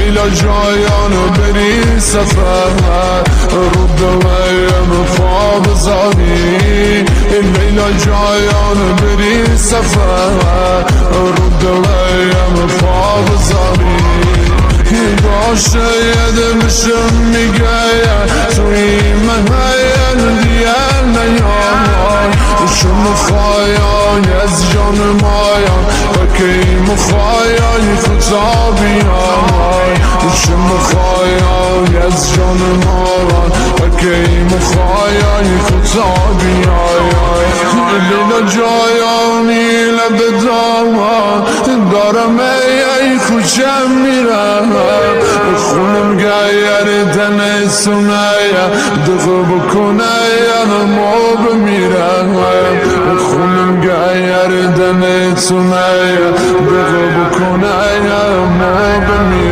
لیلا جایان بری سفر رو دویم خواب زاری لیلا جایان بری سفر رو دویم خواب زاری باشه یه دلشم میگه توی من دیگر نیای شم خواهی از جان مایا بکی مخواهی خدا بیای شم خواهی از جان مایا بکی مخواهی خدا بیای لیلا جایانی لب دارم ای خوشم میرم خونم گایر دن سونه دغ بکنه ما بمیرم خونم گایر دن سونه دغ بکنه ما بمیرم